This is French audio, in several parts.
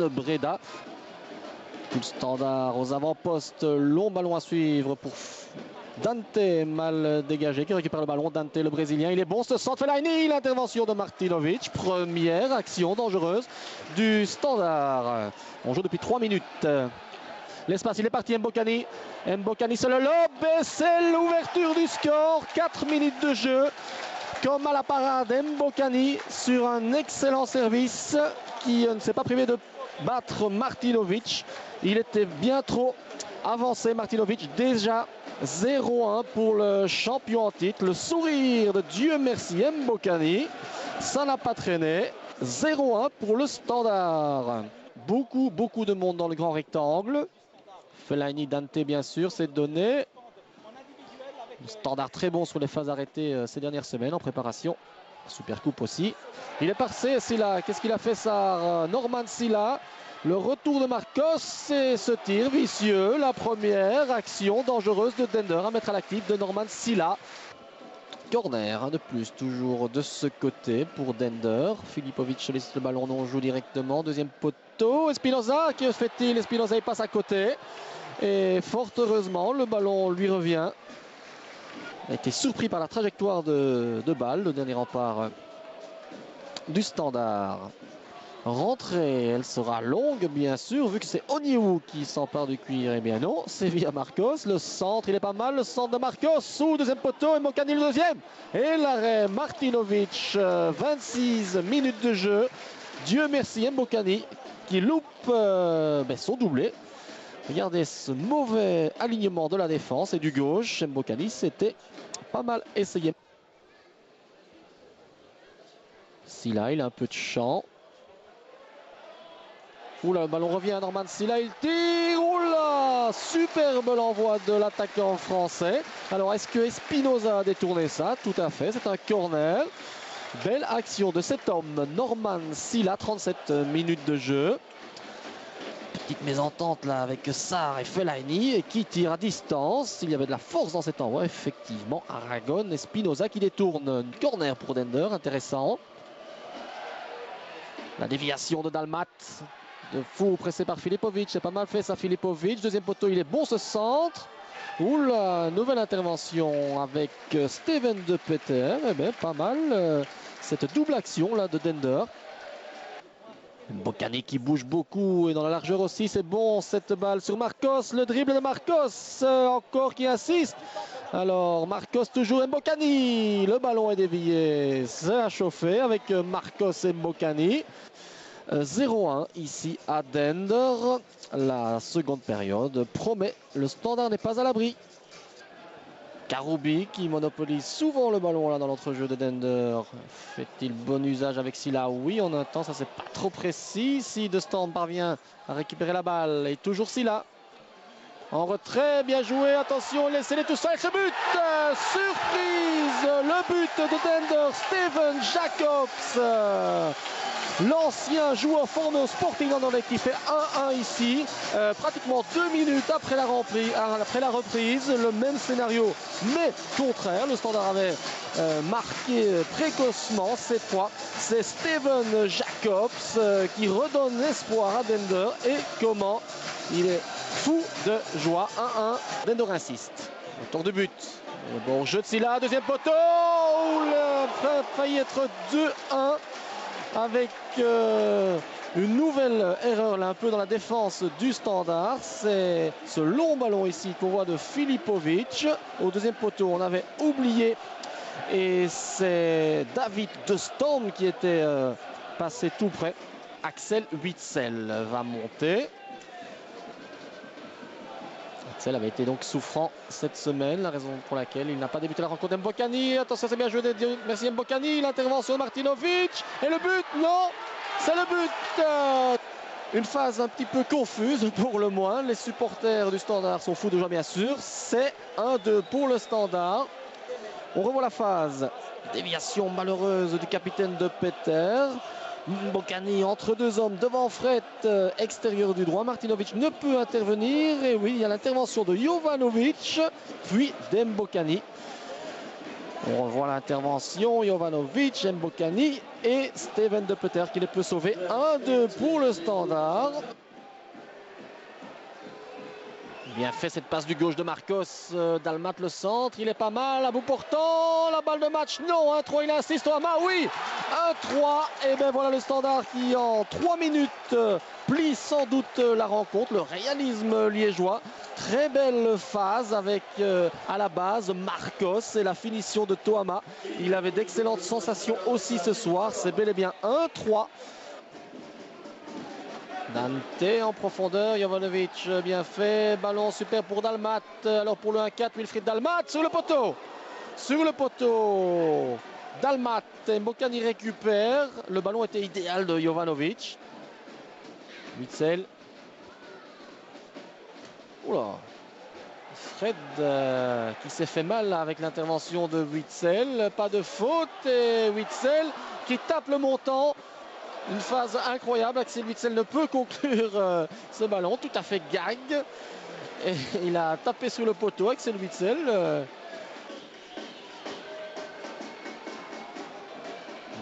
Breda. Tout le Standard aux avant-postes, long ballon à suivre pour Dante, mal dégagé, qui récupère le ballon. Dante, le Brésilien, il est bon, ce centre Fellaini, l'intervention de Martinovic. Première action dangereuse du Standard. On joue depuis 3 minutes. L'espace, il est parti, Mbokani. Mbokani, c'est le lob et c'est l'ouverture du score. 4 minutes de jeu. Comme à la parade, Mbokani sur un excellent service qui ne s'est pas privé de battre Martinovic. Il était bien trop avancé, Martinovic. Déjà 0-1 pour le champion en titre. Le sourire de Dieu merci Mbokani. Ça n'a pas traîné. 0-1 pour le Standard. Beaucoup de monde dans le grand rectangle. Fellaini, Dante bien sûr, c'est donné. Le Standard très bon sur les phases arrêtées ces dernières semaines en préparation. Super coupe aussi. Il est passé, Silla. Qu'est-ce qu'il a fait ça? Norman Silla. Le retour de Marcos et ce tir vicieux. La première action dangereuse de Dender à mettre à l'actif de Norman Silla. Corner, un de plus, toujours de ce côté pour Dender. Filipovic laisse le ballon, on joue directement. Deuxième poteau. Espinoza, que fait-il? Espinoza, il passe à côté. Et fort heureusement, le ballon lui revient. Il a été surpris par la trajectoire de balle, le dernier rempart du Standard. Rentrée, elle sera longue bien sûr, vu que c'est Oniwu qui s'empare du cuir. Eh bien non, c'est via Marcos. Le centre, il est pas mal, le centre de Marcos sous deuxième poteau et Mbokani le deuxième. Et l'arrêt Martinovic, 26 minutes de jeu. Dieu merci Mbokani qui loupe son doublé. Regardez ce mauvais alignement de la défense et du gauche. Mbokani, c'était pas mal essayé. Silla, il a un peu de champ. Oula, le ballon revient à Norman Silla, il tire. Oula, superbe l'envoi de l'attaquant français. Alors, est-ce que Espinoza a détourné ça? Tout à fait, c'est un corner. Belle action de cet homme, Norman Silla, 37 minutes de jeu. Petite mésentente là avec Sarr et Fellaini et qui tire à distance. Il y avait de la force dans cet envoi, effectivement. Aragon, Espinoza qui détourne. Une corner pour Dender, intéressant. La déviation de Dalmat. De fou, pressé par Filipovic. C'est pas mal fait ça, Filipovic. Deuxième poteau, il est bon ce centre. Oula, nouvelle intervention avec Steven De Peter. Eh bien, pas mal cette double action là de Dender. Mbokani qui bouge beaucoup et dans la largeur aussi, c'est bon cette balle sur Marcos, le dribble de Marcos, encore qui insiste. Alors Marcos toujours Mbokani, le ballon est dévié, ça a chauffé avec Marcos et Mbokani. 0-1 ici à Dender, la seconde période promet, le Standard n'est pas à l'abri. Karoubi qui monopolise souvent le ballon là dans l'entrejeu de Dender. Fait-il bon usage avec Silla? Oui, en un temps, ça c'est pas trop précis. Si De Stam parvient à récupérer la balle, et toujours Silla. En retrait, bien joué, attention, laissez-les tout seuls, ce but surprise, le but de Dender, Steven Jacobs. L'ancien joueur formé au Sporting Anderlecht qui fait 1-1 ici, pratiquement 2 minutes après la reprise, le même scénario mais contraire. Le Standard avait marqué précocement cette fois. C'est Steven Jacobs qui redonne l'espoir à Dender et comment il est fou de joie. 1-1, Dender insiste. Autour du but. Bon jeu de Silla, deuxième poteau, il a failli être 2-1. Avec une nouvelle erreur là un peu dans la défense du Standard. C'est ce long ballon ici qu'on voit de Filipovic. Au deuxième poteau, on avait oublié. Et c'est David De Stam qui était passé tout près. Axel Witsel va monter. Witsel avait été donc souffrant cette semaine, la raison pour laquelle il n'a pas débuté la rencontre. Mbokani, attention, c'est bien joué, merci Mbokani, l'intervention de Martinovic, et le but, non, c'est le but. Une phase un petit peu confuse pour le moins, les supporters du Standard sont fous de joie bien sûr, c'est 1-2 pour le Standard. On revoit la phase, déviation malheureuse du capitaine De Peter. Mbokani entre deux hommes devant Fred, extérieur du droit. Martinovic ne peut intervenir. Et oui, il y a l'intervention de Jovanovic, puis d'Mbokani. On revoit l'intervention, Jovanovic, Mbokani et Steven De Peter qui les peut sauver. 1-2 pour le Standard. Bien fait cette passe du gauche de Marcos. Dalmat le centre, il est pas mal, à bout portant, la balle de match, non, 1-3, il insiste, Thomas, oui, 1-3, et bien voilà le Standard qui en 3 minutes plie sans doute la rencontre, le réalisme liégeois. Très belle phase avec à la base Marcos et la finition de Toama. Il avait d'excellentes sensations aussi ce soir, c'est bel et bien 1-3. Dante en profondeur, Jovanovic bien fait, ballon super pour Dalmat, alors pour le 1-4, Wilfried Dalmat sur le poteau, Dalmat, Mbokani récupère, le ballon était idéal de Jovanovic, Witsel, oula, Fred qui s'est fait mal avec l'intervention de Witsel, pas de faute et Witsel qui tape le montant. Une phase incroyable, Axel Witsel ne peut conclure ce ballon, tout à fait gag. Et il a tapé sous le poteau, Axel Witsel.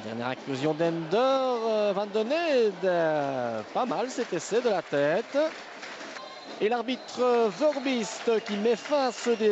Dernière inclusion d'Ender, Van den Heede. Pas mal cet essai de la tête. Et l'arbitre Verbist qui met fin à ce débat.